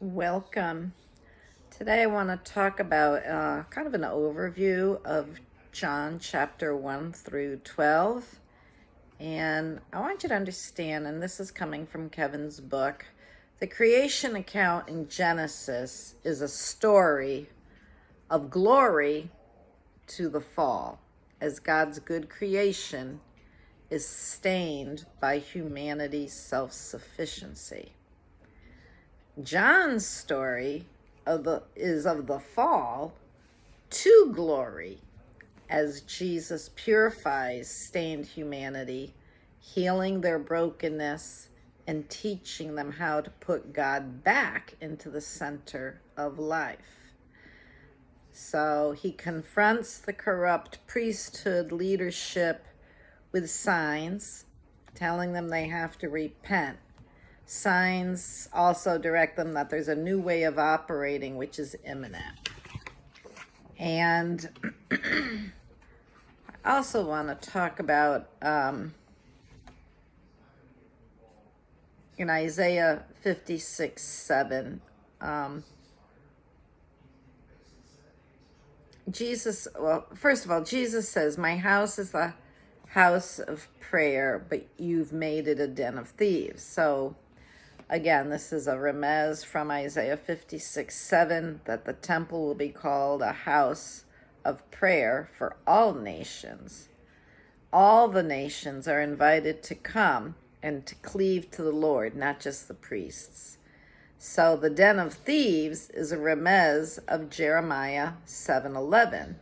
Welcome. Today I want to talk about kind of an overview of John chapter 1 through 12. And I want you to understand, and this is coming from Kevin's book, the creation account in Genesis is a story of glory to the fall, as God's good creation is stained by humanity's self-sufficiency. John's story is of the fall to glory as Jesus purifies stained humanity, healing their brokenness and teaching them how to put God back into the center of life. So he confronts the corrupt priesthood leadership with signs, telling them they have to repent. Signs also direct them that there's a new way of operating, which is imminent. And I also want to talk about in Isaiah 56:7, first of all, Jesus says, "My house is the house of prayer, but you've made it a den of thieves." So again, this is a remez from Isaiah 56:7 that the temple will be called a house of prayer for all nations. All the nations are invited to come and to cleave to the Lord, not just the priests. So the den of thieves is a remez of Jeremiah 7:11,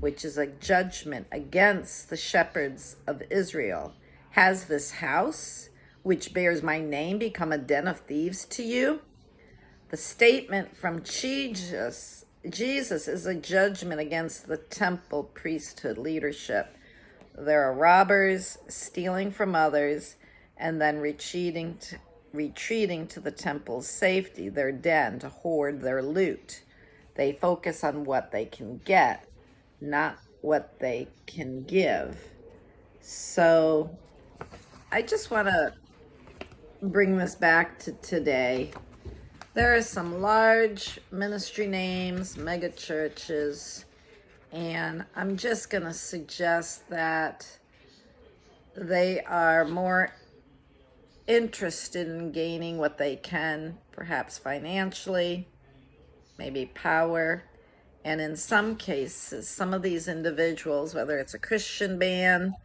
which is a judgment against the shepherds of Israel. Has this house, which bears my name, become a den of thieves to you? The statement from Jesus is a judgment against the temple priesthood leadership. There are robbers stealing from others and then retreating to the temple's safety, their den, to hoard their loot. They focus on what they can get, not what they can give. So I just want to bring this back to today. There are some large ministry names, mega churches, and I'm just going to suggest that they are more interested in gaining what they can, perhaps financially, maybe power. And in some cases, some of these individuals, whether it's a Christian band,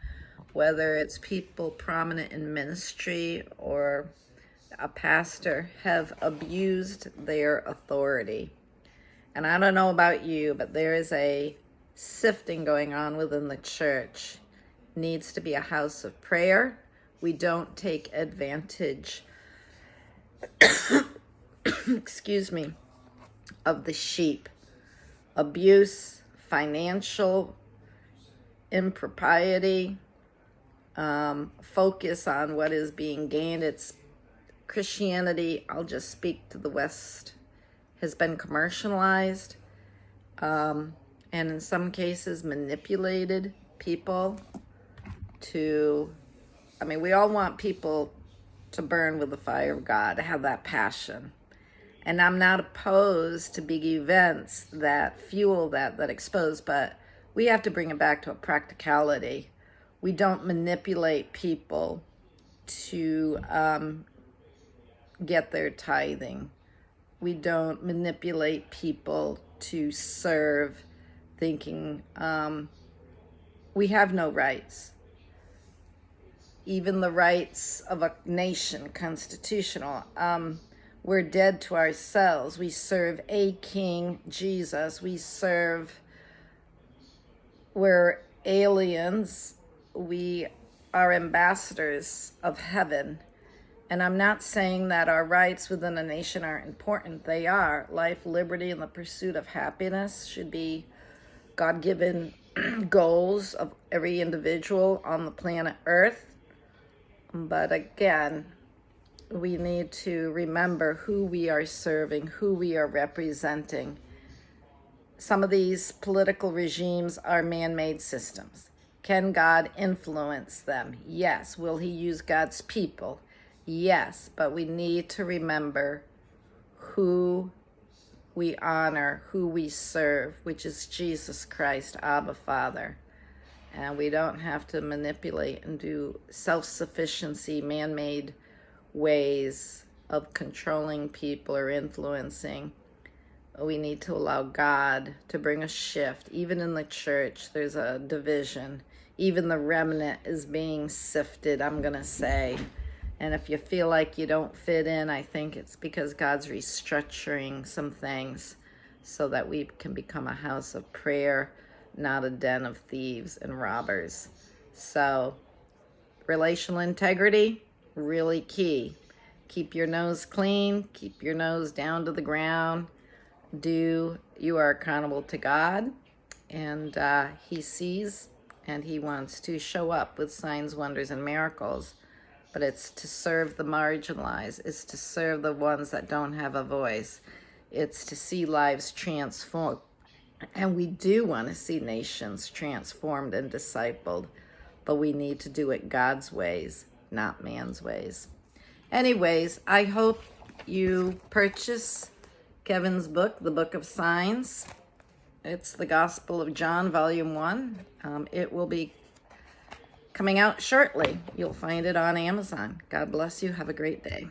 whether it's people prominent in ministry or a pastor, have abused their authority. And I don't know about you, but there is a sifting going on within the church. It needs to be a house of prayer. We don't take advantage, excuse me, of the sheep. Abuse, financial impropriety, focus on what is being gained. It's Christianity, I'll just speak to the West, has been commercialized, and in some cases manipulated people to, we all want people to burn with the fire of God, to have that passion. And I'm not opposed to big events that fuel that expose, but we have to bring it back to a practicality. We don't manipulate people to get their tithing. We don't manipulate people to serve, thinking we have no rights. Even the rights of a nation, constitutional. We're dead to ourselves. We serve a King, Jesus. We're aliens. We are ambassadors of heaven. And I'm not saying that our rights within a nation aren't important. They are. Life, liberty, and the pursuit of happiness should be God-given goals of every individual on the planet Earth. But again, we need to remember who we are serving, who we are representing. Some of these political regimes are man-made systems. Can God influence them? Yes. Will he use God's people? Yes. But we need to remember who we honor, who we serve, which is Jesus Christ, Abba Father. And we don't have to manipulate and do self-sufficiency, man-made ways of controlling people or influencing. We need to allow God to bring a shift. Even in the church, there's a division. Even the remnant is being sifted, I'm going to say. And if you feel like you don't fit in, I think it's because God's restructuring some things so that we can become a house of prayer, not a den of thieves and robbers. So, relational integrity, really key. Keep your nose clean, keep your nose down to the ground. You are accountable to God, and He sees, and He wants to show up with signs, wonders, and miracles. But it's to serve the marginalized. It's to serve the ones that don't have a voice. It's to see lives transformed. And we do want to see nations transformed and discipled, but we need to do it God's ways, not man's ways. Anyways, I hope you purchase Kevin's book, The Book of Signs. It's the Gospel of John, Volume 1. It will be coming out shortly. You'll find it on Amazon. God bless you. Have a great day.